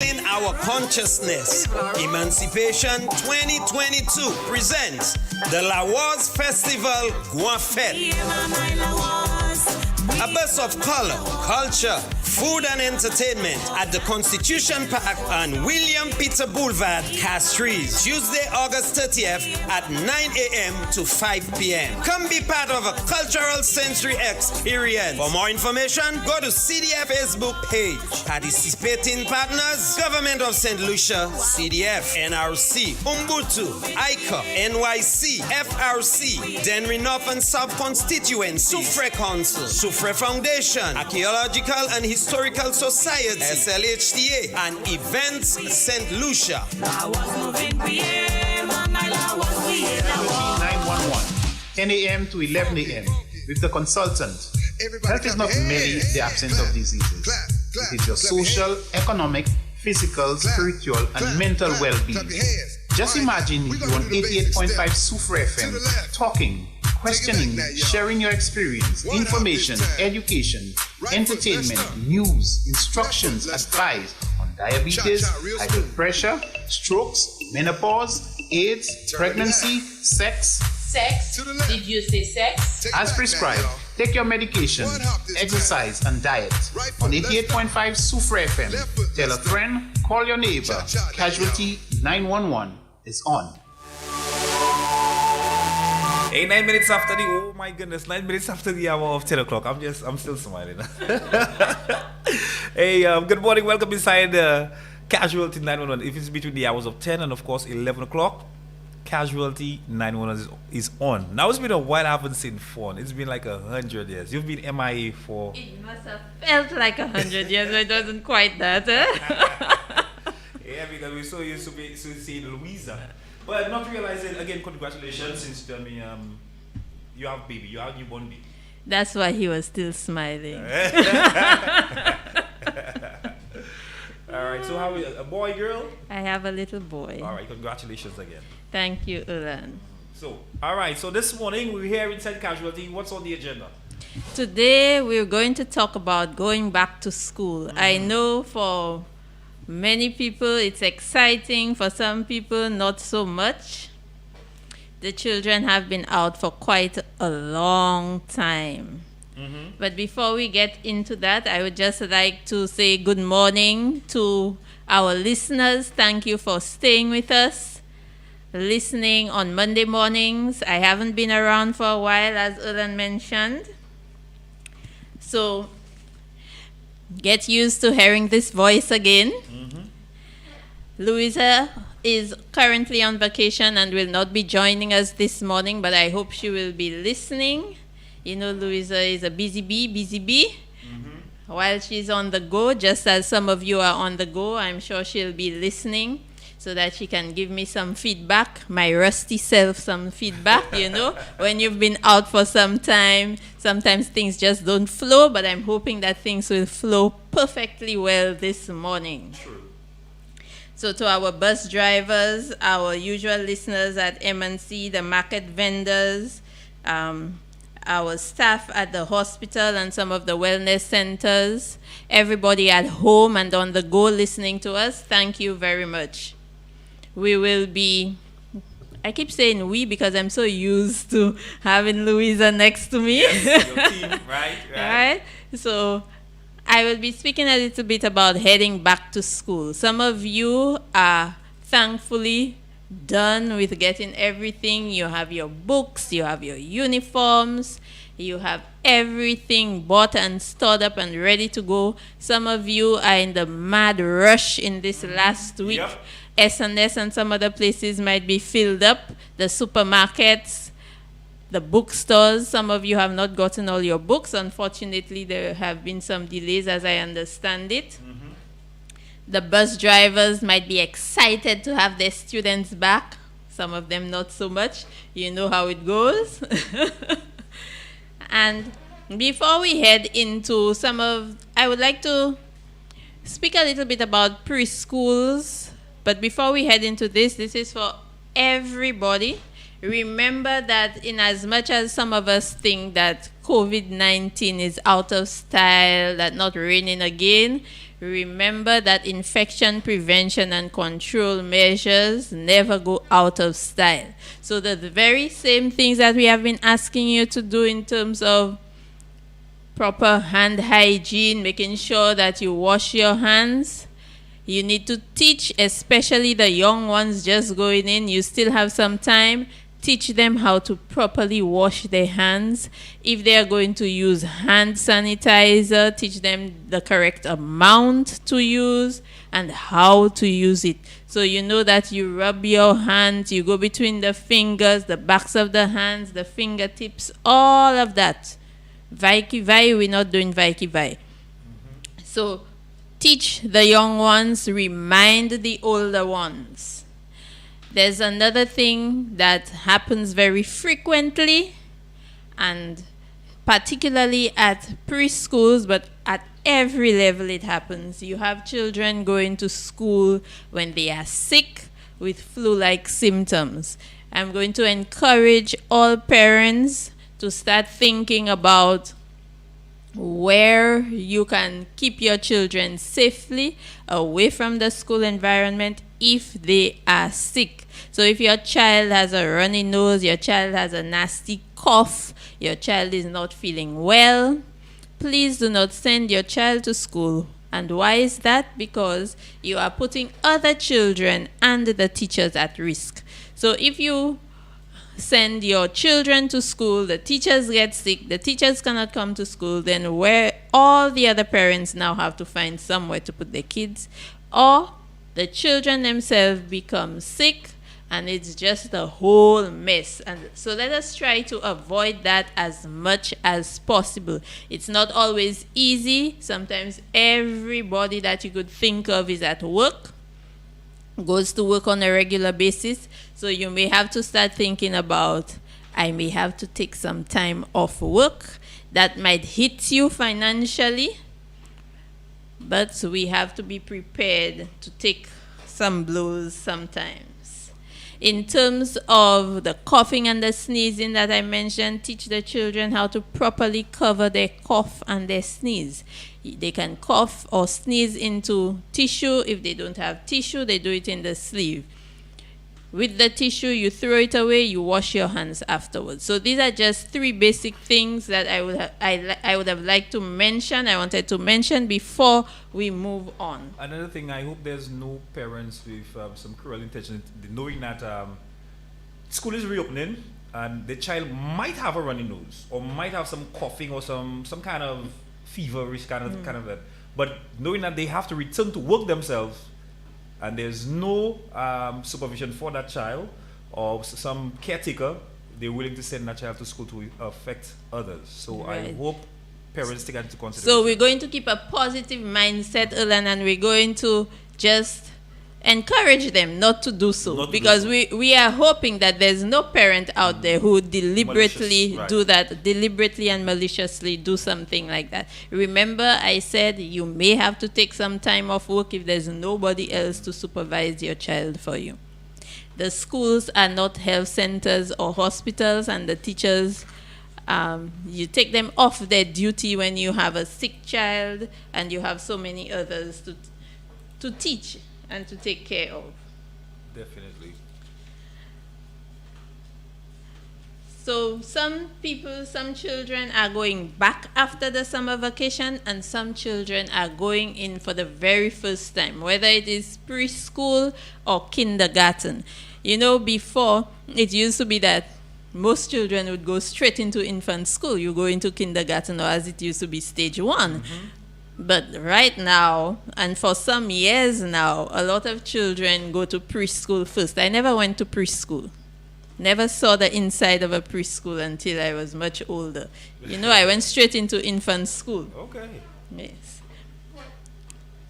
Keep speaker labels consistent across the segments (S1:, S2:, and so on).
S1: In our consciousness, Emancipation 2022 presents the Lawas Festival Guafet. A burst of color, culture, food and entertainment at the Constitution Park on William Peter Boulevard, Castries, Tuesday, August 30th at 9 a.m. to 5 p.m. Come be part of a cultural sensory experience. For more information, go to CDF Facebook page. Participating partners, Government of St. Lucia, CDF, NRC, Umbutu, ICA, NYC, FRC, Denry North and South Constituency, Sufre Council, Sufre Foundation, Archaeological and Historical Society, SLHTA, and Events St. Lucia.
S2: 911, 10 a.m. to 11 a.m. with the consultant. Health is not merely the absence of diseases. It is your social, economic, physical, spiritual, and mental well-being. Just imagine you on 88.5 Sufre FM, talking, questioning, sharing your experience, information, education, entertainment, news, instructions, advice on diabetes, high blood pressure, strokes, menopause, AIDS, pregnancy, sex.
S3: Sex? Did you say sex?
S2: As prescribed, take your medication, exercise, and diet. On 88.5 Sufre FM, tell a friend, call your neighbor. Casualty 911 is on.
S4: Hey, 9 minutes after the, oh my goodness, 9 minutes after the hour of 10 o'clock. I'm still smiling. Hey, good morning, welcome inside Casualty 911. If it's between the hours of 10 and of course 11 o'clock, Casualty 911 is on. Now it's been a while I haven't seen phone. It's been like 100 years. You've been MIA for...
S3: It must have felt like 100 years, but it wasn't quite that,
S4: Yeah, because we're so used to seeing Louisa. But not realizing, again, congratulations, since you tell me you have baby, you have newborn baby.
S3: That's why he was still smiling.
S4: All right, so how is a boy, girl?
S3: I have a little boy.
S4: All right, congratulations again.
S3: Thank you, Ulan.
S4: So, all right, so this morning we're here inside Casualty. What's on the agenda?
S3: Today we're going to talk about going back to school. I know for many people it's exciting, for some people not so much. The children have been out for quite a long time. But before we get into that, I would just like to say good morning to our listeners. Thank you for staying with us, listening on Monday mornings. I haven't been around for a while, as Ulan mentioned. So get used to hearing this voice again. Louisa is currently on vacation and will not be joining us this morning, but I hope she will be listening. You know, Louisa is a busy bee. While she's on the go, just as some of you are on the go, I'm sure she'll be listening so that she can give me some feedback, my rusty self some feedback, you know. When you've been out for some time, sometimes things just don't flow, but I'm hoping that things will flow perfectly well this morning.
S4: True.
S3: So to our bus drivers, our usual listeners at M&C, the market vendors, our staff at the hospital and some of the wellness centers, everybody at home and on the go listening to us, thank you very much. We will be, I keep saying we because I'm so used to having Louisa next to me.
S4: Yes, your team, right?
S3: Right? So I will be speaking a little bit about heading back to school. Some of you are thankfully done with getting everything. You have your books, you have your uniforms, you have everything bought and stored up and ready to go. Some of you are in the mad rush in this last week.
S4: Yep.
S3: S&S and some other places might be filled up. The supermarkets, the bookstores, some of you have not gotten all your books. Unfortunately, there have been some delays as I understand it. The bus drivers might be excited to have their students back. Some of them not so much. You know how it goes. And before we head into I would like to speak a little bit about preschools. But before we head into this is for everybody. Remember that in as much as some of us think that COVID-19 is out of style, that not raining again, Remember that infection prevention and control measures never go out of style. So the very same things that we have been asking you to do in terms of proper hand hygiene, making sure that you wash your hands, you need to teach, especially the young ones just going in. You still have some time. Teach them how to properly wash their hands. If they are going to use hand sanitizer, teach them the correct amount to use and how to use it. So you know that you rub your hands, you go between the fingers, the backs of the hands, the fingertips, all of that. Vai, we're not doing vai. So teach the young ones, remind the older ones. There's another thing that happens very frequently, and particularly at preschools, but at every level it happens. You have children going to school when they are sick with flu-like symptoms. I'm going to encourage all parents to start thinking about where you can keep your children safely away from the school environment if they are sick. So if your child has a runny nose, your child has a nasty cough, your child is not feeling well, please do not send your child to school. And why is that? Because you are putting other children and the teachers at risk. So if you send your children to school, the teachers get sick, the teachers cannot come to school, then where all the other parents now have to find somewhere to put their kids, or the children themselves become sick and it's just a whole mess. And so let us try to avoid that as much as possible. It's not always easy. Sometimes everybody that you could think of is at work, goes to work on a regular basis. So you may have to start thinking about, I may have to take some time off work. That might hit you financially, but we have to be prepared to take some blows sometimes. In terms of the coughing and the sneezing that I mentioned, teach the children how to properly cover their cough and their sneeze. They can cough or sneeze into tissue. If they don't have tissue, they do it in the sleeve. With the tissue, you throw it away, you wash your hands afterwards. So these are just 3 basic things that I would have liked to mention. I wanted to mention before we move on.
S4: Another thing, I hope there's no parents with some cruel intention, knowing that school is reopening and the child might have a runny nose or might have some coughing or some kind of feverish kind of that. But knowing that they have to return to work themselves, and there's no supervision for that child or some caretaker, they're willing to send that child to school to affect others. So right. I hope parents take that into consideration.
S3: So we're going to keep a positive mindset, Elan, and we're going to just encourage them not to do so. Because we are hoping that there's no parent out there who deliberately do that, deliberately and maliciously do something like that. Remember, I said you may have to take some time off work if there's nobody else to supervise your child for you. The schools are not health centers or hospitals, and the teachers, you take them off their duty when you have a sick child and you have so many others to teach and to take care of.
S4: Definitely.
S3: So some children are going back after the summer vacation, and some children are going in for the very first time, whether it is preschool or kindergarten. You know, before, it used to be that most children would go straight into infant school. You go into kindergarten, or as it used to be, stage 1. Mm-hmm. But right now, and for some years now, a lot of children go to preschool first. I never went to preschool. Never saw the inside of a preschool until I was much older. You know, I went straight into infant school.
S4: Okay.
S3: Yes.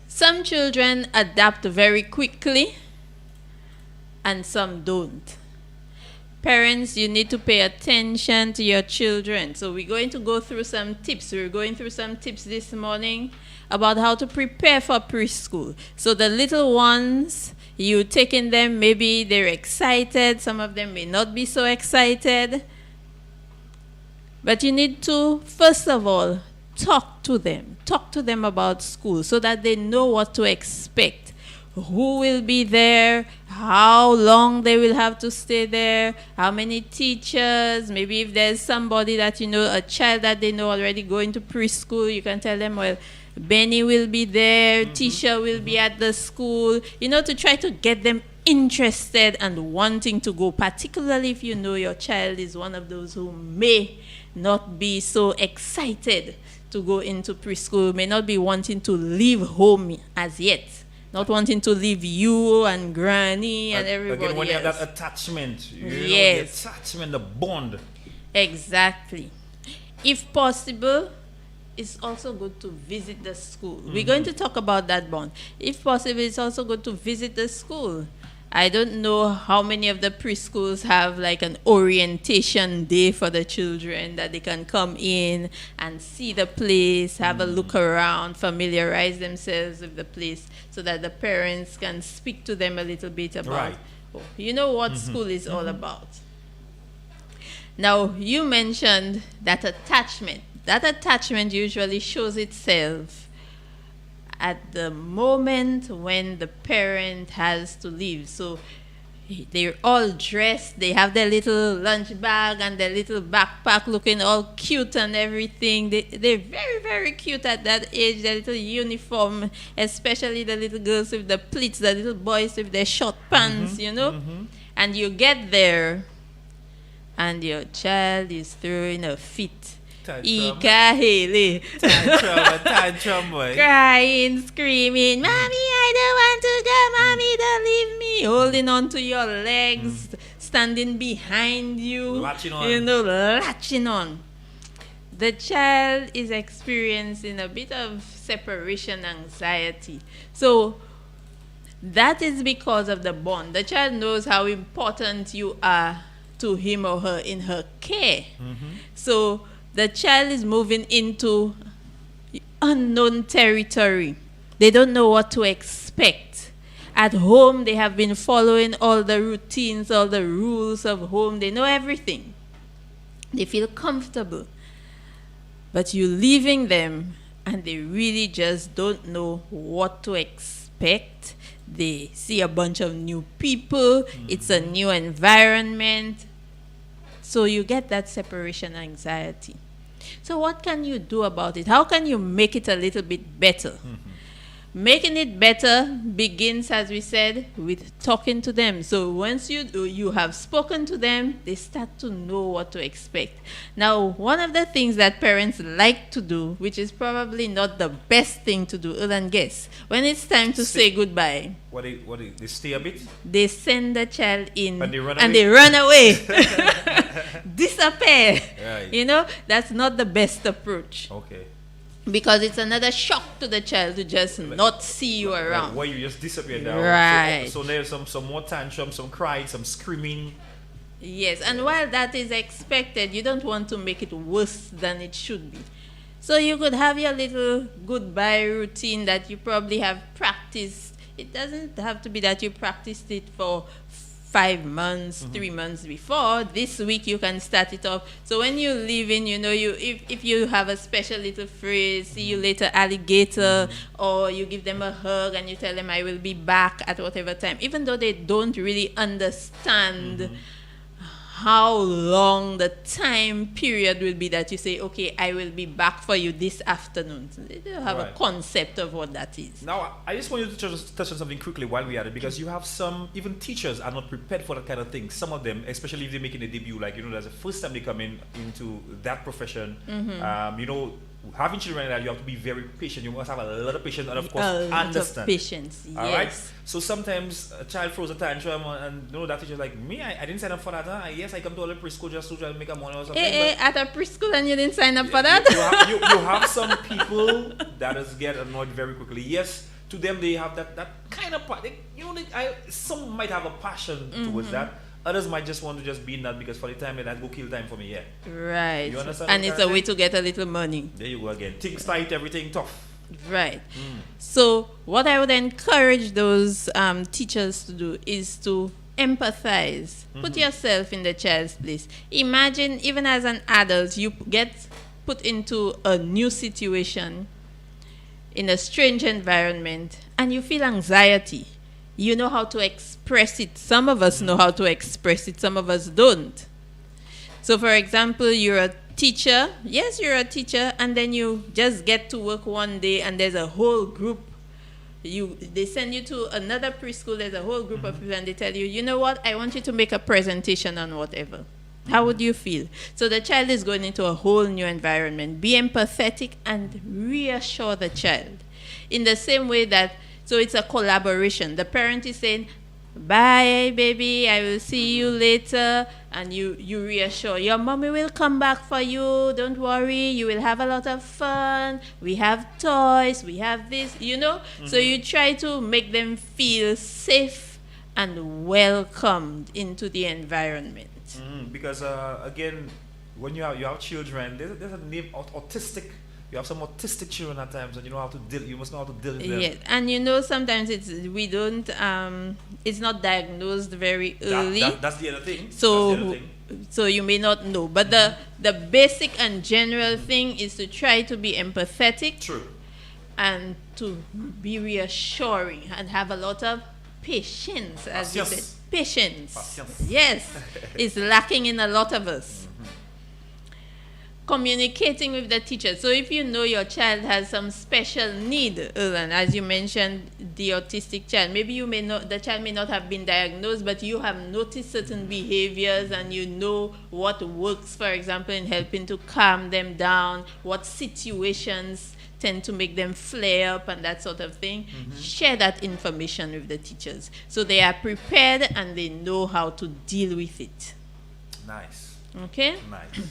S3: Some children adapt very quickly, and some don't. Parents, you need to pay attention to your children. So we're going to go through some tips. We're going through some tips this morning about how to prepare for preschool. So the little ones, you taking them, maybe they're excited. Some of them may not be so excited. But you need to, first of all, talk to them. Talk to them about school so that they know what to expect. Who will be there, how long they will have to stay there, how many teachers, maybe if there's somebody that you know, a child that they know already going to preschool, you can tell them, well, Benny will be there, Tisha will be at the school, you know, to try to get them interested and wanting to go, particularly if you know your child is one of those who may not be so excited to go into preschool, may not be wanting to leave home as yet. Not wanting to leave you and Granny and everybody
S4: again, when
S3: else.
S4: you have that attachment, you know,
S3: Yes.
S4: the attachment, the bond.
S3: Exactly. If possible, it's also good to visit the school. We're going to talk about that bond. If possible, it's also good to visit the school. I don't know how many of the preschools have like an orientation day for the children that they can come in and see the place, have a look around, familiarize themselves with the place so that the parents can speak to them a little bit about, you know, what school is all about. Now, you mentioned that attachment. That attachment usually shows itself at the moment when the parent has to leave. So they're all dressed, they have their little lunch bag and their little backpack looking all cute and everything. They're very, very cute at that age, their little uniform, especially the little girls with the pleats, the little boys with their short pants, you know. And you get there and your child is throwing a fit.
S4: Tantrum, boy.
S3: Crying, screaming, Mommy, I don't want to go, Mommy, don't leave me. Holding on to your legs, standing behind you,
S4: Latching on.
S3: you know, latching on. The child is experiencing a bit of separation anxiety. So that is because of the bond. The child knows how important you are to him or her in her care. So the child is moving into unknown territory. They don't know what to expect. At home, they have been following all the routines, all the rules of home. They know everything. They feel comfortable. But you're leaving them, and they really just don't know what to expect. They see a bunch of new people. It's a new environment. So you get that separation anxiety. So what can you do about it? How can you make it a little bit better? Making it better begins, as we said, with talking to them. So once you have spoken to them, they start to know what to expect. Now, one of the things that parents like to do, which is probably not the best thing to do, other than guess, when it's time to say goodbye,
S4: They stay a bit?
S3: they send the child in
S4: And they run
S3: and
S4: away?
S3: they run away. Disappear.
S4: Right.
S3: You know, that's not the best approach.
S4: Okay.
S3: Because it's another shock to the child to just not see you around.
S4: Why you just disappear now?
S3: Right.
S4: So there's some more tantrum, some crying, some screaming.
S3: Yes, and while that is expected, you don't want to make it worse than it should be. So you could have your little goodbye routine that you probably have practiced. It doesn't have to be that you practiced it for 5 months, 3 months before. This week you can start it off. So when you're leaving, you know, if you have a special little phrase, see you later, alligator, or you give them a hug and you tell them, I will be back at whatever time, even though they don't really understand how long the time period will be that you say, okay, I will be back for you this afternoon. So they don't have a
S4: Right.
S3: concept of what that is.
S4: Now, I just want you to just touch on something quickly while we are at it, because you have some, even teachers are not prepared for that kind of thing. Some of them, especially if they're making a debut, like, you know, that's the first time they come into that profession. You know, having children like that, you have to be very patient. You must have a lot of patience and, of course,
S3: A lot of
S4: understand.
S3: patience,
S4: All right.
S3: yes.
S4: So sometimes a child throws a tantrum, and you know that teacher's like, me, I didn't sign up for that. Huh? Yes, I come to a preschool just to try to make a money or something.
S3: At a preschool and you didn't sign up for
S4: but
S3: that?
S4: you have some people that just get annoyed very quickly. Yes, to them they have that kind of part. Some might have a passion towards that. Others might just want to just be in that because for the time that go kill time for me. Yeah.
S3: Right.
S4: You understand
S3: And
S4: what
S3: it's
S4: I'm
S3: a way
S4: saying?
S3: to get a little money.
S4: There you go again. Things tight, everything tough.
S3: Right. So what I would encourage those teachers to do is to empathize. Put yourself in the child's place. Imagine, even as an adult, you get put into a new situation in a strange environment and you feel anxiety. You know how to express it. Some of us know how to express it, some of us don't. So for example, you're a teacher. Yes, you're a teacher, and then you just get to work one day and there's a whole group. They send you to another preschool, there's a whole group of people, and they tell you, you know what, I want you to make a presentation on whatever. How would you feel? So the child is going into a whole new environment. Be empathetic and reassure the child. In the same way that, so it's a collaboration. The parent is saying, bye, baby, I will see you later. And you reassure, your mommy will come back for you. Don't worry, you will have a lot of fun. We have toys, we have this, you know. So you try to make them feel safe and welcomed into the environment.
S4: Because again, when you have children, there's a name autistic. You have some autistic children at times, and you know how to deal. You must know how to deal with them.
S3: Yes, and you know sometimes it's not diagnosed very early.
S4: That's the other thing.
S3: So you may not know, but the basic and general thing is to try to be empathetic.
S4: True.
S3: And to be reassuring and have a lot of patience, as you said. Patience. Yes, it's lacking in a lot of us. Communicating with the teacher. So if you know your child has some special need, Erlan, as you mentioned, the autistic child, maybe the child may not have been diagnosed, but you have noticed certain behaviors and you know what works, for example, in helping to calm them down, what situations tend to make them flare up and that sort of thing. Share that information with the teachers so they are prepared and they know how to deal with it.
S4: Nice.
S3: Okay?
S4: Nice.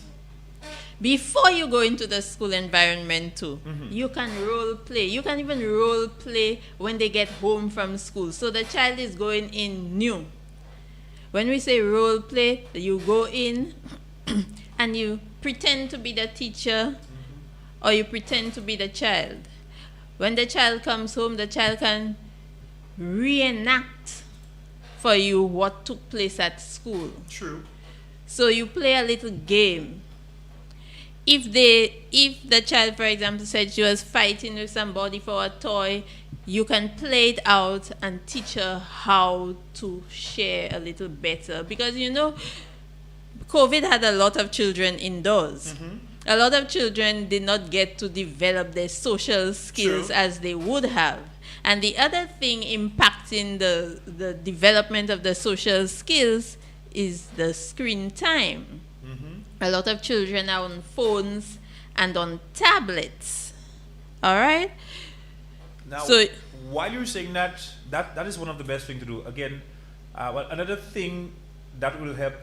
S3: Before you go into the school environment too, you can role play. You can even role play when they get home from school. So the child is going in new. When we say role play, you go in and you pretend to be the teacher or you pretend to be the child. When the child comes home, the child can reenact for you what took place at school.
S4: True.
S3: So you play a little game. If the child, for example, said she was fighting with somebody for a toy, you can play it out and teach her how to share a little better. Because, you know, COVID had a lot of children indoors. A lot of children did not get to develop their social skills as they would have. And the other thing impacting the development of the social skills is the screen time. A lot of children are on phones and on tablets. All right?
S4: Now,
S3: so,
S4: while you're saying that is one of the best things to do. Again, another thing that will help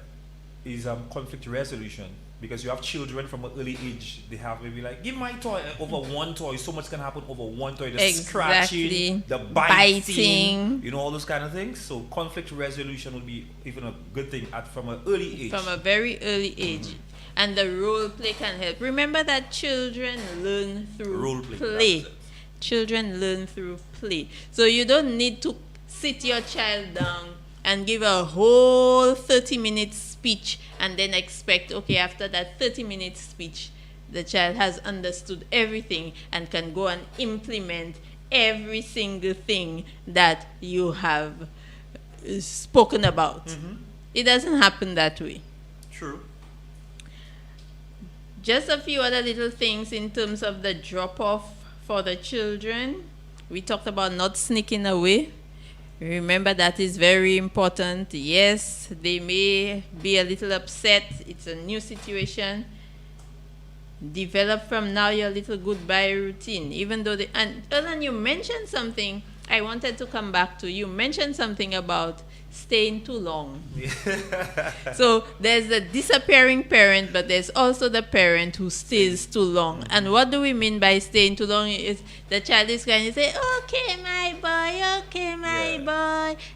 S4: is conflict resolution. Because you have children from an early age, they have maybe like, give my toy over one toy. So much can happen over one toy. The scratching, the biting, you know, all those kind of things. So conflict resolution would be even a good thing from an early age.
S3: From a very early age. And the role play can help. Remember that children learn through play. Children learn through play. So you don't need to sit your child down and give a whole 30-minute speech and then expect, okay, after that 30-minute speech, the child has understood everything and can go and implement every single thing that you have spoken about. It doesn't happen that way.
S4: True.
S3: Just a few other little things in terms of the drop-off for the children. We talked about not sneaking away. Remember, that is very important. Yes, they may be a little upset. It's a new situation. Develop from now your little goodbye routine. Even though and Erlan, you mentioned something I wanted to come back to. You mentioned something about staying too long. So there's the disappearing parent, but there's also the parent who stays too long. And what do we mean by staying too long? Is the child is going to say, okay, my boy,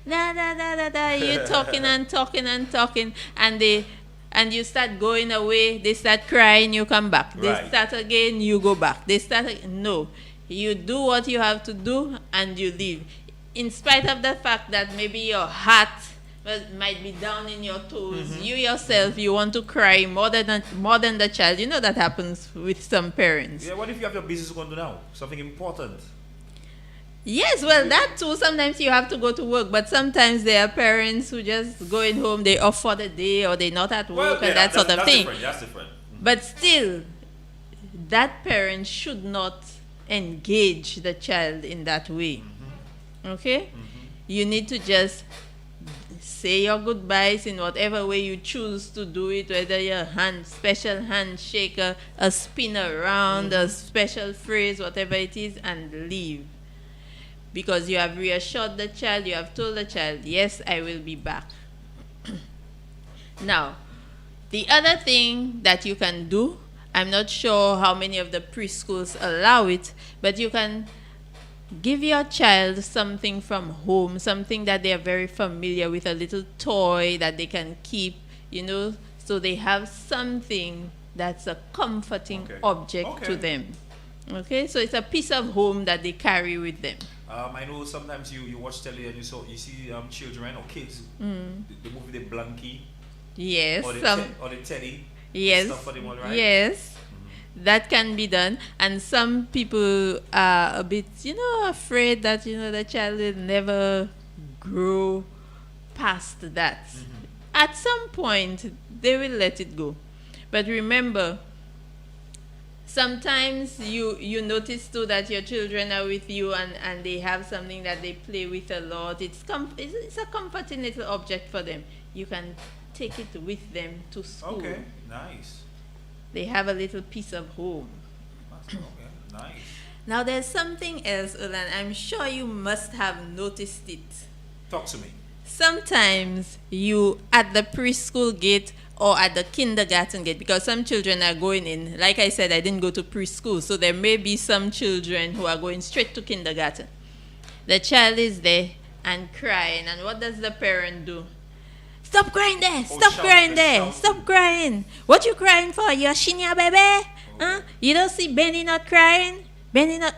S3: da da da da da. You're talking and talking and talking, and you start going away. They start crying, you come back. They start again, you go back. They start again. No, you do what you have to do and you leave. In spite of the fact that maybe your heart might be down in your toes. You yourself, you want to cry more than the child. You know that happens with some parents.
S4: Yeah, what if you have your business going to do now? Something important.
S3: Yes, well, that too. Sometimes you have to go to work, but sometimes there are parents who just going home, they off for the day, or they're not at work, and that sort of thing.
S4: That's different.
S3: But still, that parent should not engage the child in that way. Okay? You need to just say your goodbyes in whatever way you choose to do it, whether your special handshake, a spin around, a special phrase, whatever it is, and leave. Because you have reassured the child, you have told the child, yes, I will be back. Now, the other thing that you can do, I'm not sure how many of the preschools allow it, but you can give your child something from home, something that they are very familiar with, a little toy that they can keep, so they have something that's a comforting object to them. Okay, so it's a piece of home that they carry with them.
S4: I know sometimes you watch telly and you see children or kids, they move with the blankie.
S3: Yes.
S4: Or the teddy.
S3: Yes.
S4: Stuff for them, all right?
S3: Yes. That can be done. And some people are a bit, afraid that, the child will never grow past that. At some point, they will let it go. But remember, sometimes you notice too that your children are with you and they have something that they play with a lot. It's a comforting little object for them. You can take it with them to school.
S4: Okay, nice.
S3: They have a little piece of home.
S4: Okay, nice.
S3: Now there's something else, and I'm sure you must have noticed it.
S4: Talk to me.
S3: Sometimes you, at the preschool gate or at the kindergarten gate, because some children are going in, like I said, I didn't go to preschool, so there may be some children who are going straight to kindergarten. The child is there and crying, and what does the parent do? Stop crying there! Stop crying there! Stop crying! What you crying for? You're shinya baby? Huh? You don't see Benny not crying? Benny not...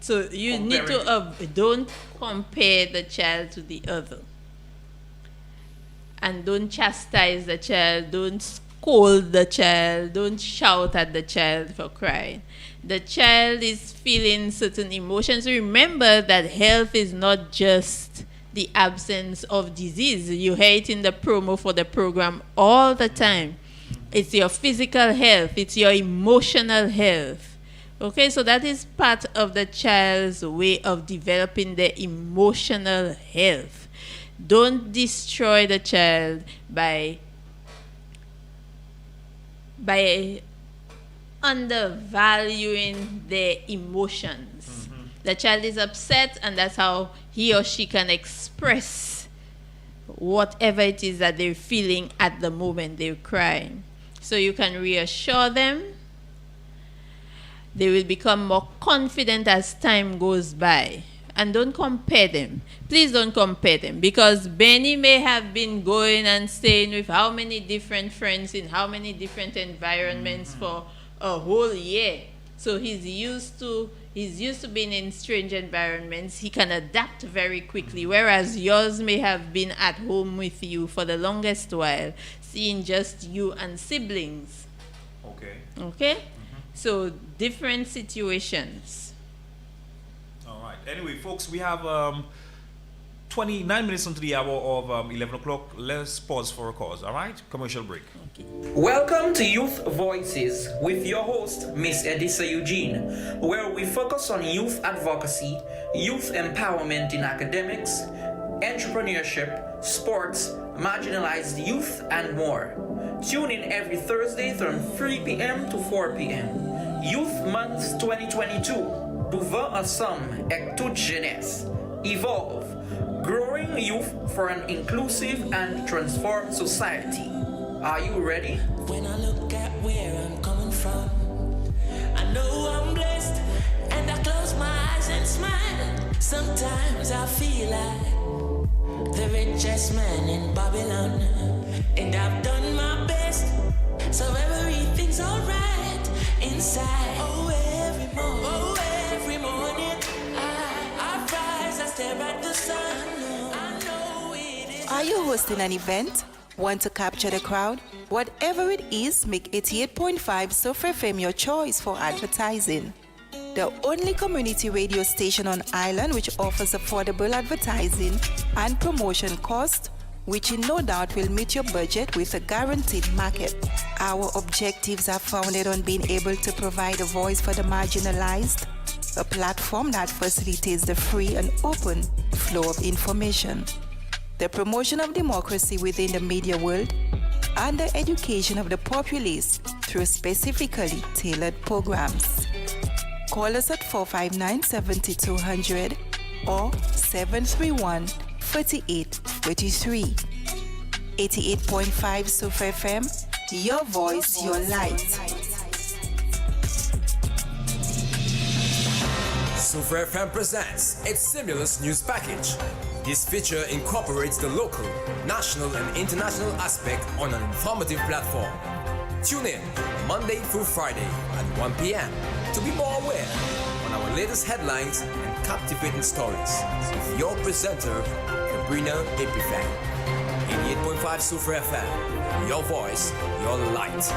S3: So you need to... don't compare the child to the other. And don't chastise the child. Don't scold the child. Don't shout at the child for crying. The child is feeling certain emotions. Remember that health is not just the absence of disease. You hear it in the promo for the program all the time. It's your physical health. It's your emotional health. Okay, so that is part of the child's way of developing their emotional health. Don't destroy the child by undervaluing their emotions. The child is upset, and that's how he or she can express whatever it is that they're feeling at the moment they're crying. So you can reassure them. They will become more confident as time goes by. And don't compare them. Please don't compare them, because Benny may have been going and staying with how many different friends in how many different environments for a whole year. So he's used to being in strange environments. He can adapt very quickly, whereas yours may have been at home with you for the longest while, seeing just you and siblings. Okay? So different situations.
S4: All right. Anyway, folks, we have 29 minutes until the hour of 11 o'clock. Let's pause for a cause. All right? Commercial break.
S3: Okay.
S5: Welcome to Youth Voices with your host, Miss Edissa Eugene, where we focus on youth advocacy, youth empowerment in academics, entrepreneurship, sports, marginalized youth, and more. Tune in every Thursday from 3 p.m. to 4 p.m. Youth Month 2022. Pouvant ensemble et toute jeunesse. Evolve. Growing youth for an inclusive and transformed society. Are you ready?
S6: When I look at where I'm coming from, I know I'm blessed, and I close my eyes and smile. Sometimes I feel like the richest man in Babylon, and I've done my best, so everything's alright inside. Oh, every morning I rise, I stare at the sun. I know it is
S7: Are you hosting an event? Want to capture the crowd? Whatever it is, make 88.5 Surf FM your choice for advertising. The only community radio station on island which offers affordable advertising and promotion cost, which in no doubt will meet your budget with a guaranteed market. Our objectives are founded on being able to provide a voice for the marginalized, a platform that facilitates the free and open flow of information, the promotion of democracy within the media world, and the education of the populace through specifically tailored programs. Call us at 459-7200 or 731-4833. 88.5 Surf FM, your voice, your light.
S8: Surf FM presents its Stimulus News Package. This feature incorporates the local, national and international aspect on an informative platform. Tune in Monday through Friday at 1 p.m. to be more aware on our latest headlines and captivating stories with your presenter, Sabrina Epifan. 88.5 Super FM, your voice, your light.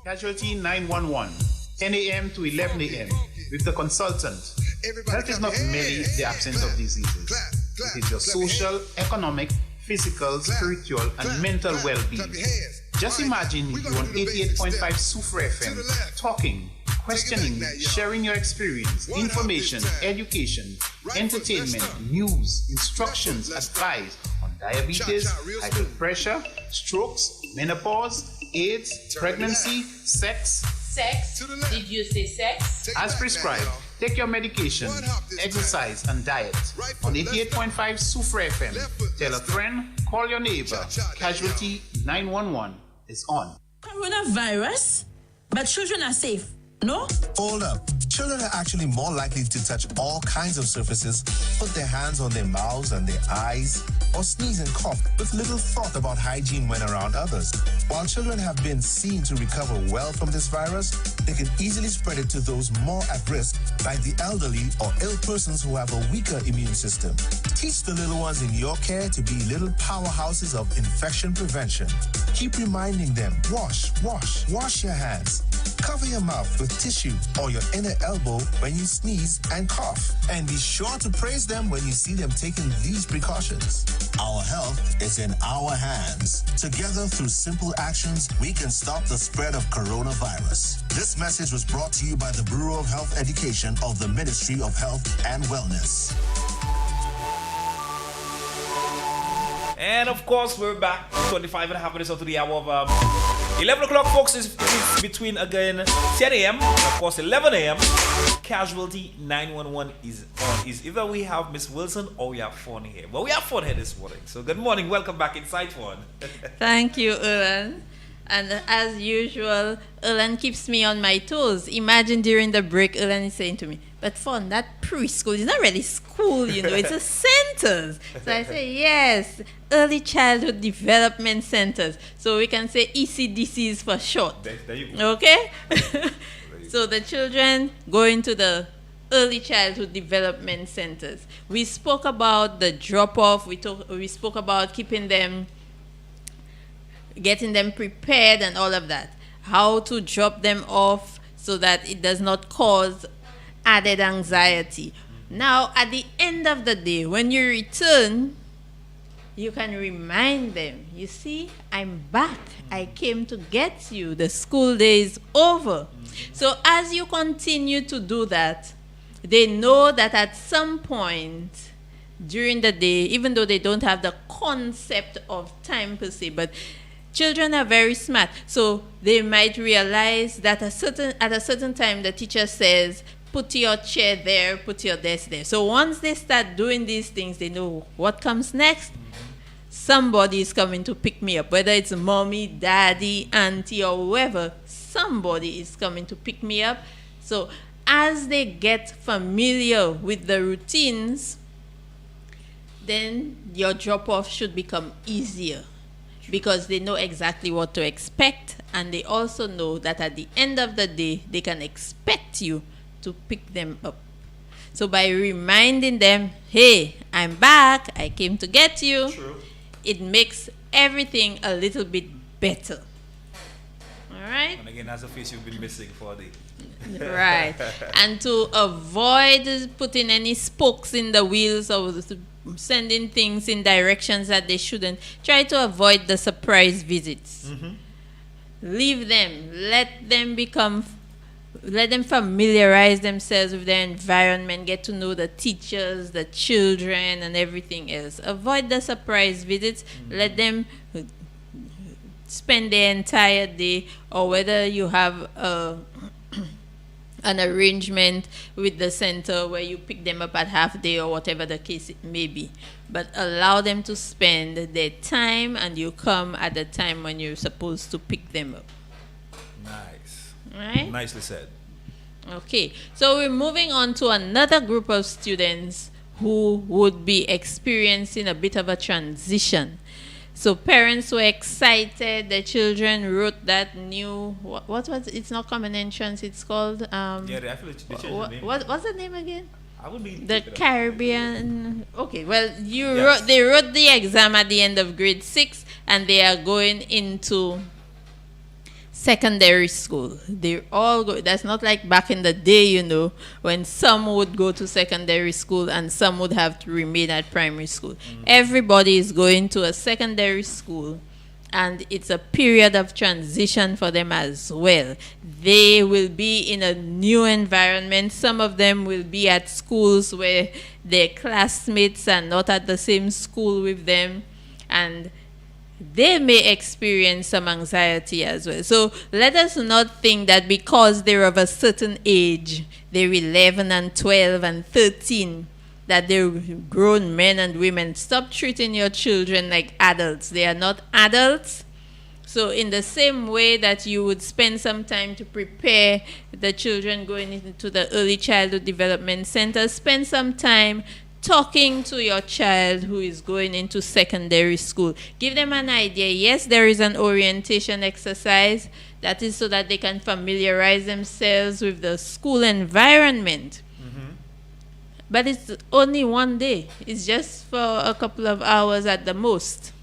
S2: Casualty 911, 10 a.m. to 11 a.m. with the consultant. Health is not merely the absence of diseases. It is your social, economic, physical, spiritual, and mental well-being. Just imagine you on 88.5 Super FM talking, questioning, sharing your experience, information, education, entertainment, news, instructions, advice on diabetes, high blood pressure, strokes, menopause, AIDS, pregnancy, sex.
S9: Sex? Did you say sex?
S2: As prescribed, take your medication, exercise, and diet. On 88.5 Super FM, tell a friend, call your neighbor. Casualty 911 is on.
S9: Coronavirus? But children are safe, no?
S10: Hold up. Children are actually more likely to touch all kinds of surfaces, put their hands on their mouths and their eyes, or sneeze and cough with little thought about hygiene when around others. While children have been seen to recover well from this virus, they can easily spread it to those more at risk, like the elderly or ill persons who have a weaker immune system. Teach the little ones in your care to be little powerhouses of infection prevention. Keep reminding them, wash your hands. Cover your mouth with tissue or your inner elbow when you sneeze and cough. And be sure to praise them when you see them taking these precautions. Our health is in our hands. Together, through simple actions, we can stop the spread of coronavirus. This message was brought to you by the Bureau of Health Education of the Ministry of Health and Wellness.
S4: And of course, we're back 25 and a half minutes onto the hour of 11 o'clock, folks. Is between again 10 a.m. Of course, 11 a.m. Casualty 911 is on. Is either we have Miss Wilson or we have Fawn here. Well, we have Fawn here this morning. So good morning, welcome back inside Fawn.
S3: Thank you, Erlan. And as usual, Erlan keeps me on my toes. Imagine during the break, Erlan is saying to me, "But Fawn, that preschool is not really school, you know, it's a centers." So I say, yes, early childhood development centers. So we can say ECDCs for short.
S4: There you go.
S3: Okay? So the children go into the early childhood development centers. We spoke about the drop-off. We spoke about keeping them, getting them prepared and all of that. How to drop them off so that it does not cause added anxiety. Now, at the end of the day, when you return, you can remind them, you see, I'm back. I came to get you. The school day is over. So as you continue to do that, they know that at some point during the day, even though they don't have the concept of time per se, but children are very smart. So they might realize that at a certain time the teacher says, put your chair there, put your desk there. So once they start doing these things, they know what comes next. Somebody is coming to pick me up, whether it's mommy, daddy, auntie, or whoever. Somebody is coming to pick me up. So as they get familiar with the routines, then your drop-off should become easier because they know exactly what to expect, and they also know that at the end of the day, they can expect you to pick them up. So by reminding them, hey, I'm back, I came to get you, it makes everything a little bit better. All right?
S4: And again, that's a face you've been missing for a day.
S3: Right. And to avoid putting any spokes in the wheels or sending things in directions that they shouldn't, try to avoid the surprise visits. Leave them. Let them familiarize themselves with their environment, get to know the teachers, the children, and everything else. Avoid the surprise visits. Let them spend the entire day, or whether you have an arrangement with the center where you pick them up at half day or whatever the case it may be. But allow them to spend their time, and you come at the time when you're supposed to pick them up.
S4: Nice.
S3: Right?
S4: Nicely said.
S3: Okay, so we're moving on to another group of students who would be experiencing a bit of a transition. So parents were excited. The children wrote that new, what was it? It's not common entrance. It's called
S4: Yeah, I feel they changed the name.
S3: what's the name again?
S4: I would be
S3: The Caribbean. Okay, well,
S4: Yes.
S3: they wrote the exam at the end of grade 6, and they are going into secondary school. They all go. That's not like back in the day, you know, when some would go to secondary school and some would have to remain at primary school. Everybody is going to a secondary school, and it's a period of transition for them as well. They will be in a new environment. Some of them will be at schools where their classmates are not at the same school with them, and they may experience some anxiety as well. So let us not think that because they're of a certain age, they're 11 and 12 and 13, that they're grown men and women. Stop treating your children like adults. They are not adults. So in the same way that you would spend some time to prepare the children going into the early childhood development center, spend some time talking to your child who is going into secondary school. Give them an idea. Yes, there is an orientation exercise. That is so that they can familiarize themselves with the school environment. But it's only one day. It's just for a couple of hours at the most.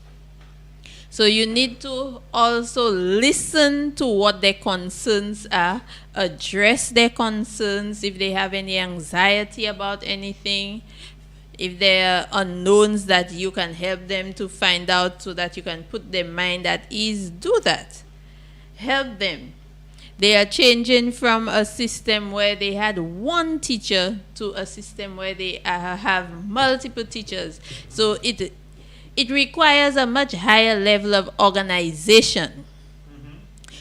S3: So you need to also listen to what their concerns are, address their concerns if they have any anxiety about anything. If there are unknowns that you can help them to find out so that you can put their mind at ease, do that. Help them. They are changing from a system where they had one teacher to a system where they have multiple teachers. So it requires a much higher level of organization.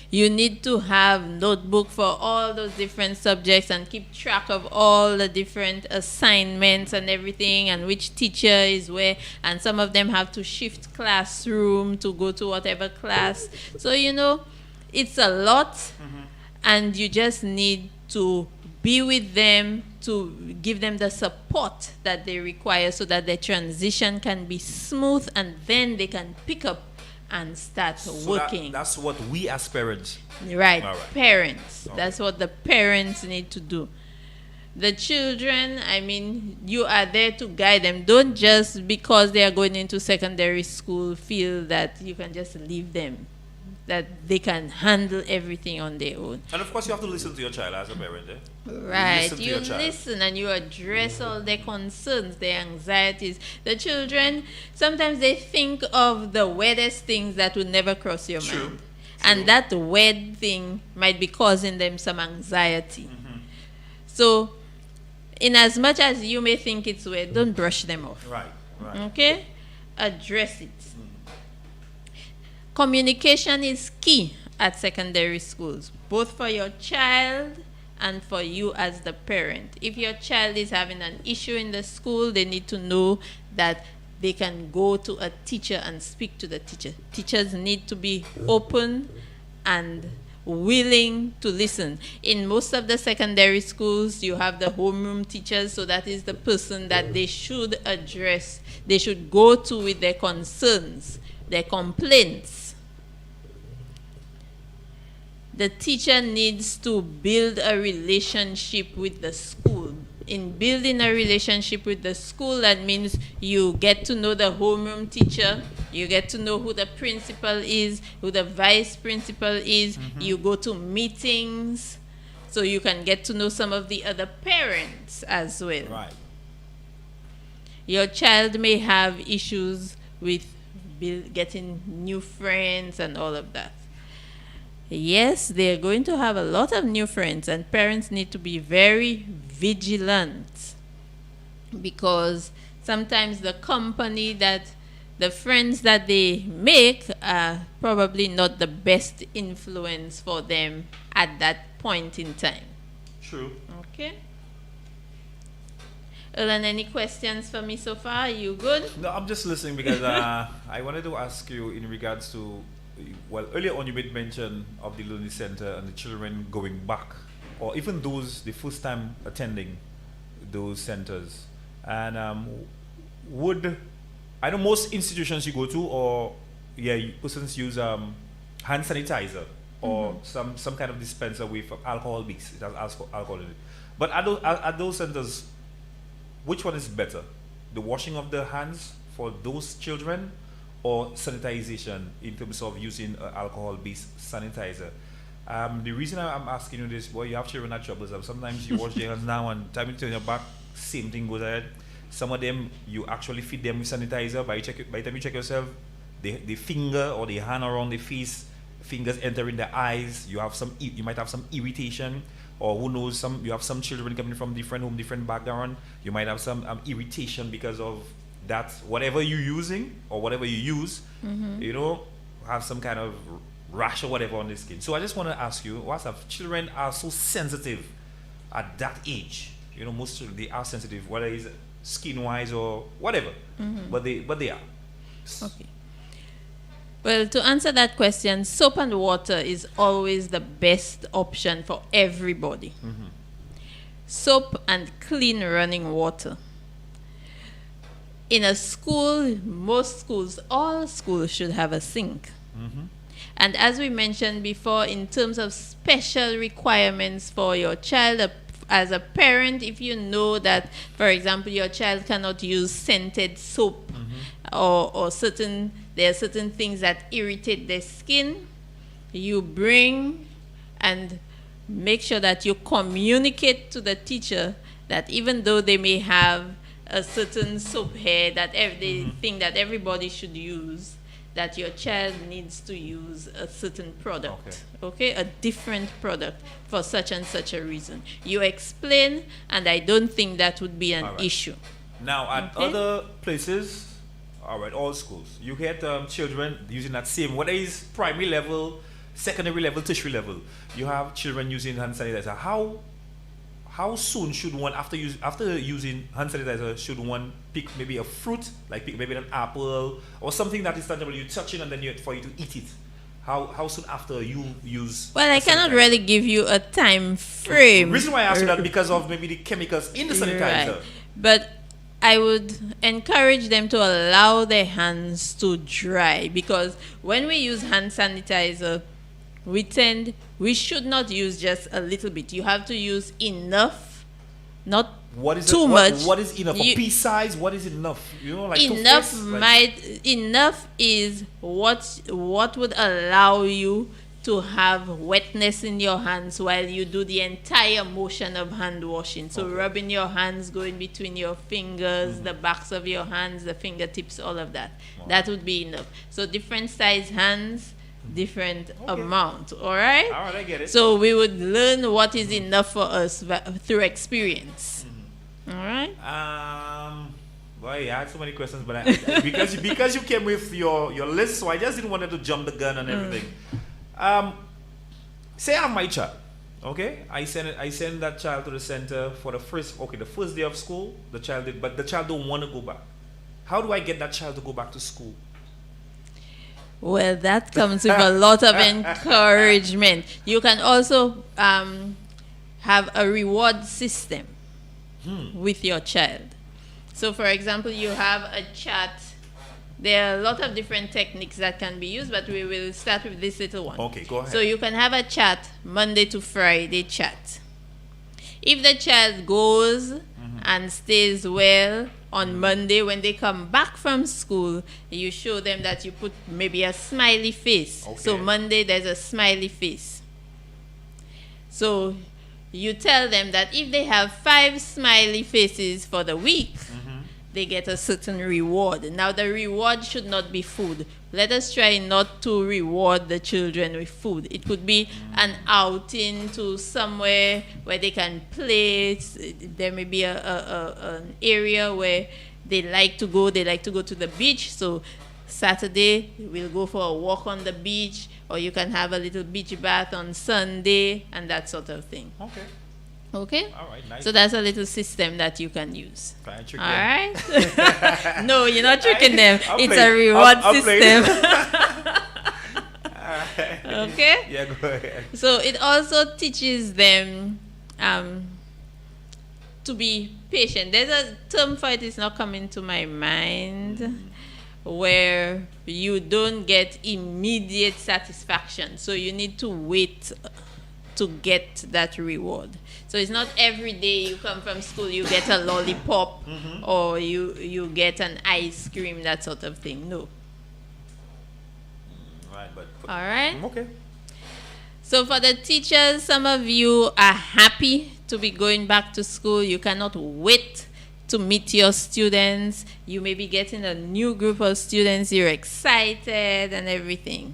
S3: You need to have notebook for all those different subjects and keep track of all the different assignments and everything, and which teacher is where, and some of them have to shift classroom to go to whatever class. So, you know, it's a lot, and you just need to be with them to give them the support that they require so that the transition can be smooth, and then they can pick up and start working.
S4: That's what we as parents.
S3: Right,
S4: All right.
S3: parents.
S4: Okay.
S3: That's what the parents need to do. The children, I mean, you are there to guide them. Don't just because they are going into secondary school feel that you can just leave them, that they can handle everything on their own.
S4: And of course, you have to listen to your child as a parent.
S3: Right,
S4: Listen to
S3: you
S4: your child.
S3: listen and you address all their concerns, their anxieties. The children, sometimes they think of the weirdest things that would never cross your mind. And that weird thing might be causing them some anxiety. So, in as much as you may think it's weird, don't brush them off.
S4: Right.
S3: Okay? Address it. Communication is key at secondary schools, both for your child and for you as the parent. If your child is having an issue in the school, they need to know that they can go to a teacher and speak to the teacher. Teachers need to be open and willing to listen. In most of the secondary schools, you have the homeroom teachers, so that is the person that they should address, they should go to with their concerns, their complaints. The teacher needs to build a relationship with the school. in building a relationship with the school. That means you get to know the homeroom teacher, you get to know who the principal is, who the vice principal is, you go to meetings, so you can get to know some of the other parents as well.
S4: Right.
S3: Your child may have issues with getting new friends and all of that. Yes, they're going to have a lot of new friends, and parents need to be very vigilant, because sometimes the friends that they make are probably not the best influence for them at that point in time.
S4: True.
S3: Okay. Ellen, any questions for me so far? Are you good?
S4: No, I'm just listening because I wanted to ask you in regards to, well, earlier on you made mention of the learning center and the children going back, or even those the first time attending those centers. And I know most institutions you go to, or persons use hand sanitizer or some kind of dispenser with alcohol mix. It has alcohol in it. But at those centers, which one is better? The washing of the hands for those children, or sanitization in terms of using alcohol-based sanitizer? The reason I'm asking you this, you have children at troubles. Sometimes you wash their hands now, and time you turn your back, same thing goes ahead. Some of them, you actually feed them with sanitizer. By the time you check yourself, the finger or the hand around the face, fingers entering the eyes. You might have some irritation. Or who knows, you have some children coming from different home, different background. You might have some irritation because of that. Whatever you're using or whatever you use, have some kind of rash or whatever on the skin. So I just want to ask you, what's up? Children are so sensitive at that age. Most children, they are sensitive, whether it's skin-wise or whatever. But they are.
S3: Okay. Well, to answer that question, soap and water is always the best option for everybody. Soap and clean running water. In a school, most schools, all schools should have a sink. And as we mentioned before, in terms of special requirements for your child, as a parent, if you know that, for example, your child cannot use scented soap, or there are certain things that irritate their skin, you bring and make sure that you communicate to the teacher that even though they may have a certain soap hair that they think that everybody should use, that your child needs to use a certain product, a different product for such and such a reason. You explain, and I don't think that would be an issue.
S4: Now, at other places, all schools, you get children using that same, whether it's primary level, secondary level, tertiary level, you have children using hand sanitizer. How soon should one, after using hand sanitizer, should one pick maybe a fruit, like pick maybe an apple or something that is tangible, you touch it and then for you to eat it? How soon after you use?
S3: Well, I cannot really give you a time frame.
S4: The reason why I ask you that, because of maybe the chemicals in the sanitizer.
S3: Right. But I would encourage them to allow their hands to dry, because when we use hand sanitizer, we should not use just a little bit. You have to use enough, not too much.
S4: What is enough? A pea size? What is enough?
S3: Enough is what would allow you to have wetness in your hands while you do the entire motion of hand washing. So rubbing your hands, going between your fingers, the backs of your hands, the fingertips, all of that. That would be enough. So different size hands, different amount. All right?
S4: All right, I get it.
S3: So we would learn what is enough for us through experience. All right?
S4: Well, I had so many questions, but because you came with your list, so I just didn't want to jump the gun and everything. Say I have my child, okay? I send that child to the center for the first day of school. But the child don't want to go back. How do I get that child to go back to school?
S3: Well, that comes with a lot of encouragement. You can also have a reward system with your child. So, for example, you have a chat. There are a lot of different techniques that can be used, but we will start with this little one.
S4: Okay, go ahead.
S3: So you can have a chat, Monday to Friday chat. If the child goes and stays well on Monday, when they come back from school, you show them that you put maybe a smiley face.
S4: Okay.
S3: So Monday there's a smiley face. So you tell them that if they have 5 smiley faces for the week, they get a certain reward. Now the reward should not be food. Let us try not to reward the children with food. It could be an outing to somewhere where they can play. There may be an area where they like to go. They like to go to the beach. So Saturday, we'll go for a walk on the beach, or you can have a little beach bath on Sunday, and that sort of thing. Okay?
S4: All right, nice.
S3: So that's a little system that you can use.
S4: Try and trick
S3: All
S4: them.
S3: right? No, you're not tricking them.
S4: I'm
S3: It's
S4: playing.
S3: a reward
S4: I'm playing.
S3: system.
S4: Alright.
S3: Okay?
S4: Yeah, go ahead.
S3: So it also teaches them to be patient. There's a term for it, it's not coming to my mind, where you don't get immediate satisfaction. So you need to wait to get that reward. So it's not every day you come from school, you get a lollipop or you get an ice cream, that sort of thing. No.
S4: Right, but
S3: All right?
S4: okay.
S3: So for the teachers, some of you are happy to be going back to school. You cannot wait to meet your students. You may be getting a new group of students. You're excited and everything.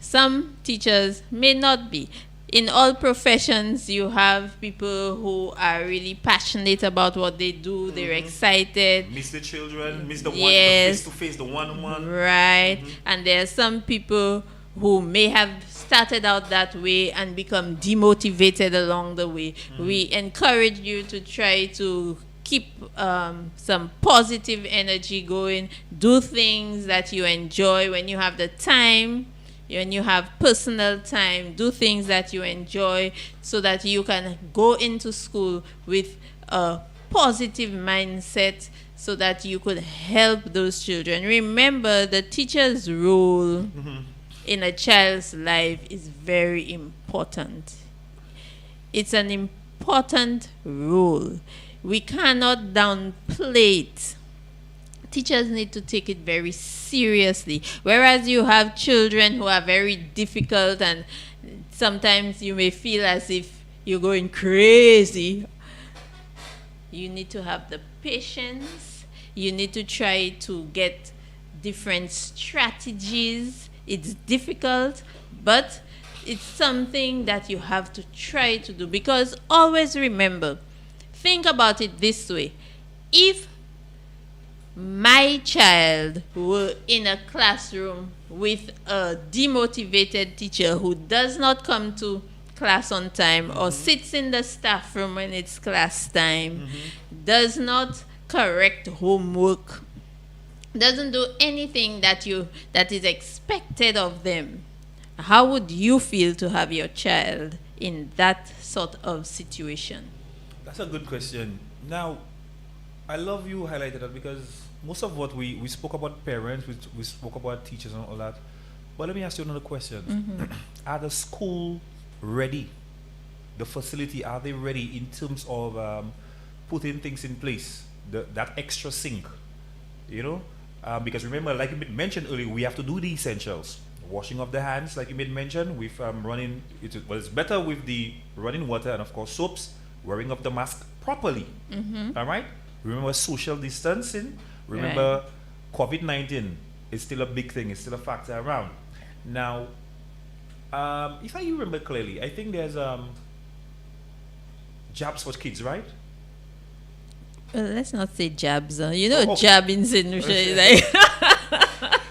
S3: Some teachers may not be. In all professions, you have people who are really passionate about what they do. They're excited.
S4: Miss the children, miss the one,
S3: Yes.
S4: the face-to-face, the one-on-one.
S3: Right. And there are some people who may have started out that way and become demotivated along the way. We encourage you to try to keep some positive energy going. Do things that you enjoy when you have the time. When you have personal time, do things that you enjoy so that you can go into school with a positive mindset so that you could help those children. Remember, the teacher's role in a child's life is very important. It's an important role. We cannot downplay it. Teachers need to take it very seriously. Whereas you have children who are very difficult and sometimes you may feel as if you're going crazy. You need to have the patience. You need to try to get different strategies. It's difficult, but it's something that you have to try to do. Because always remember, think about it this way. If my child were in a classroom with a demotivated teacher who does not come to class on time or sits in the staff room when it's class time, does not correct homework, doesn't do anything that is expected of them, how would you feel to have your child in that sort of situation?
S4: That's a good question. Now, I love you highlighted that because most of what we spoke about parents, we spoke about teachers and all that. But let me ask you another question. Are the school ready? The facility, are they ready in terms of putting things in place? That extra sink, you know? Because remember, like you mentioned earlier, we have to do the essentials. Washing of the hands, like you made mention, with running, it's better with the running water and of course soaps, wearing of the mask properly. All right? Remember social distancing. Remember COVID-19 is still a big thing. It's still a factor around. Now, if I remember clearly, I think there's jabs for kids, right?
S3: Well, let's not say jabs. Jabbing is like...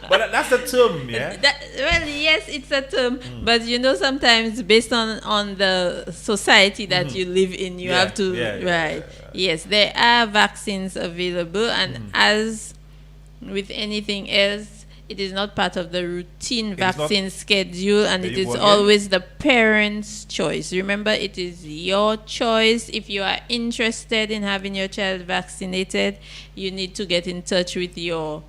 S4: But that's the term, yeah?
S3: Well, yes, it's a term. But sometimes based on the society that you live in, you have to... Right. Yes, there are vaccines available. And as with anything else, it is not part of the routine vaccine schedule. And it is always the parent's choice. Remember, it is your choice. If you are interested in having your child vaccinated, you need to get in touch with your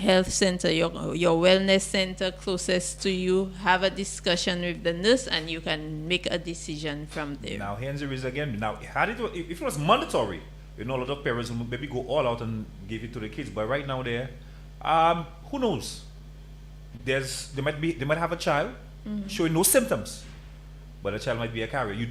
S3: health center, your wellness center closest to you. Have a discussion with the nurse, and you can make a decision from there.
S4: Now, here's the reason again. Now, if it was mandatory, a lot of parents will maybe go all out and give it to the kids. But right now, who knows? They might have a child showing no symptoms, but the child might be a carrier.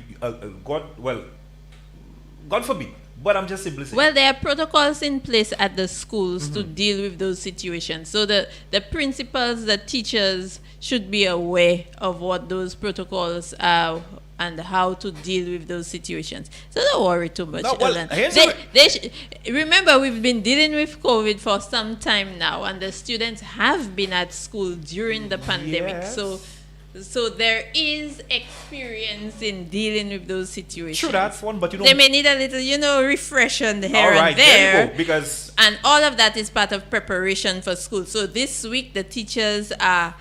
S4: God forbid. But I'm just simply saying.
S3: Well, there are protocols in place at the schools to deal with those situations. So the principals, the teachers should be aware of what those protocols are and how to deal with those situations. So don't worry too much.
S4: No, well,
S3: remember, we've been dealing with COVID for some time now, and the students have been at school during the pandemic.
S4: Yes.
S3: So there is experience in dealing with those situations.
S4: True, that's one, but
S3: they may need a little, refresher here
S4: all right,
S3: and there.
S4: There you go, because
S3: and all of that is part of preparation for school. So this week the teachers are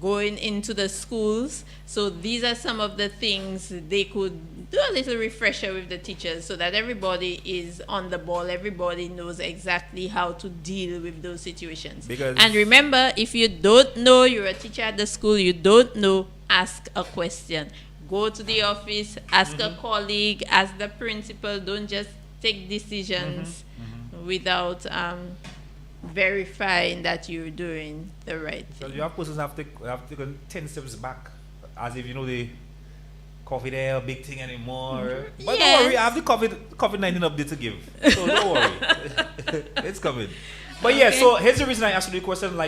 S3: going into the schools. So these are some of the things they could do, a little refresher with the teachers so that everybody is on the ball. Everybody knows exactly how to deal with those situations. And remember, if you don't know, you're a teacher at the school, you don't know, ask a question. Go to the office, ask a colleague, ask the principal. Don't just take decisions without verifying that you're doing the right thing.
S4: So you have persons have taken 10 steps back, as if the COVID ain't a big thing anymore. But don't worry, I have the COVID-19 update to give. So don't worry. It's coming. But yeah, so here's the reason I asked you the question,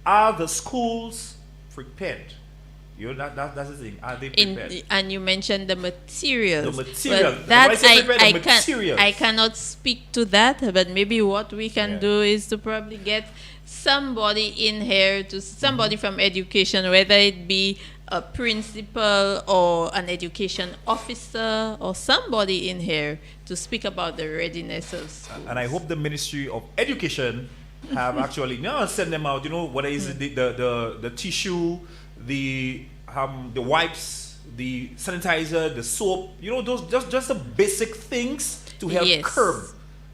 S4: are the schools prepared? That's the thing. Are they prepared?
S3: And you mentioned the materials.
S4: The material.
S3: Well, that I cannot speak to that, but maybe what we can do is to probably get somebody in here, somebody from education, whether it be a principal or an education officer or somebody in here to speak about the readiness of schools.
S4: And I hope the Ministry of Education have actually send them out, whether it's the tissue, the wipes, the sanitizer, the soap, those just the basic things to help curb.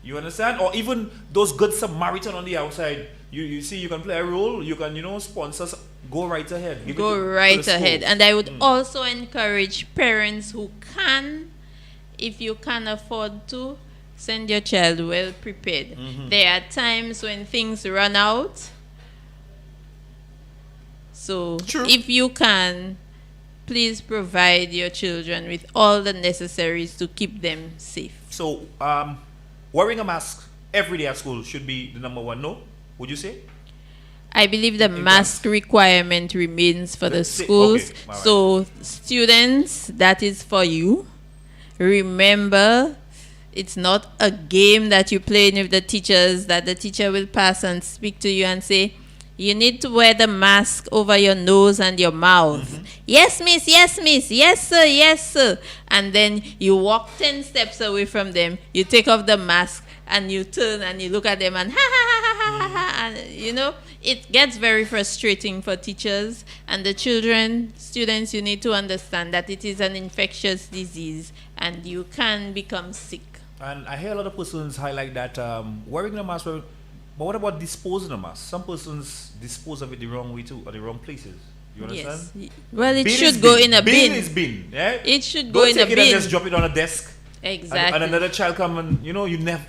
S4: You understand? Or even those good Samaritan on the outside. You see, you can play a role. You can, sponsors. Go right ahead.
S3: Go right ahead. And I would also encourage parents who can, if you can afford to, send your child well prepared. There are times when things run out. So if you can, please provide your children with all the necessaries to keep them safe.
S4: So wearing a mask every day at school should be the number one, no? Would you say?
S3: I believe the mask requirement remains for the schools.
S4: Okay. Right.
S3: So students, that is for you. Remember, it's not a game that you're playing with the teachers, that the teacher will pass and speak to you and say, you need to wear the mask over your nose and your mouth. Yes, miss, yes, miss, yes, sir, yes, sir. And then you walk 10 steps away from them, you take off the mask, and you turn and you look at them and ha ha ha ha ha ha. And, it gets very frustrating for teachers and the students. You need to understand that it is an infectious disease and you can become sick.
S4: And I hear a lot of persons highlight that wearing the mask, but what about disposing the mask? Some persons dispose of it the wrong way too, or the wrong places. You understand?
S3: Yes. Well, it should go in a bin.
S4: Bin is bin. Yeah?
S3: It should go in a bin.
S4: Don't take it and just drop it on a desk.
S3: Exactly.
S4: And another child come and, you never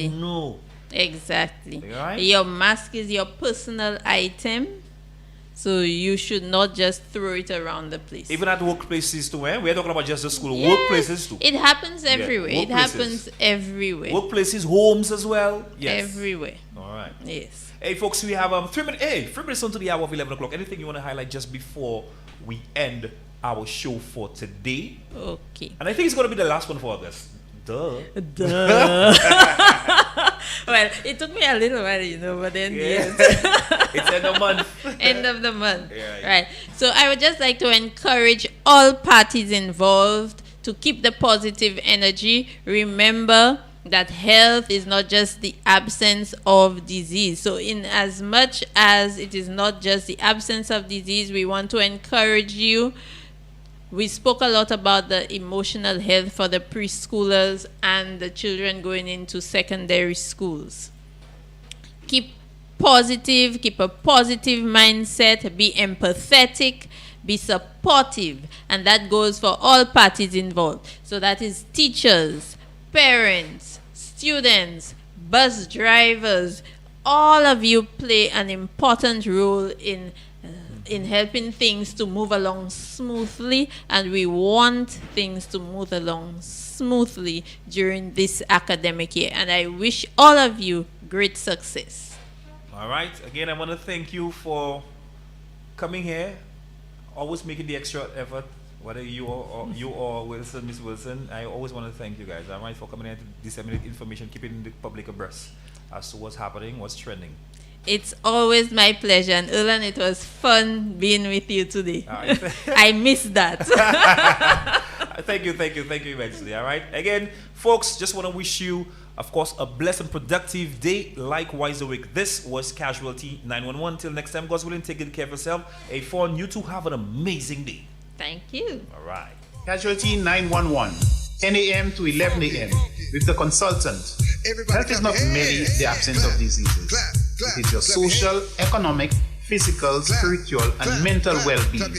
S4: know.
S3: Exactly.
S4: Right?
S3: Your mask is your personal item, so you should not just throw it around the place.
S4: Even at workplaces too, eh? We're talking about just the school. Yes. Workplaces too.
S3: It happens everywhere. It happens everywhere.
S4: Workplaces, homes as well. Yes.
S3: Everywhere.
S4: All right.
S3: Yes.
S4: Hey, folks, we have 3 minutes. Hey, 3 minutes until the hour of 11 o'clock. Anything you want to highlight just before we end our show for today?
S3: Okay.
S4: And I think it's going to be the last one for August. Duh.
S3: Well, it took me a little while, but then yes.
S4: It's end of month.
S3: End of the month.
S4: Yeah.
S3: Right. So I would just like to encourage all parties involved to keep the positive energy. Remember that health is not just the absence of disease. So in as much as it is not just the absence of disease, we want to encourage you. We spoke a lot about the emotional health for the preschoolers and the children going into secondary schools. Keep positive, keep a positive mindset, be empathetic, be supportive, and that goes for all parties involved. So that is teachers, parents, students, bus drivers. All of you play an important role in helping things to move along smoothly, and we want things to move along smoothly during this academic year. And I wish all of you great success.
S4: All right. Again, I want to thank you for coming here, always making the extra effort. Whether you or Wilson, Miss Wilson, I always want to thank you guys. All right, for coming here to disseminate information, keeping the public abreast as to what's happening, what's trending.
S3: It's always my pleasure, and Erlan, it was fun being with you today. I missed that.
S4: Thank you immensely. All right. Again, folks, just want to wish you, of course, a blessed and productive day. Likewise, the week. This was Casualty 911. Till next time, God's willing, take good care of yourself. Hey, fun. You two have an amazing day.
S3: Thank you.
S4: All right.
S2: Casualty 911, 10 a.m. to 11 a.m. with the consultant. Health is not merely the absence of diseases. It is your social, economic, physical, spiritual, and mental well-being.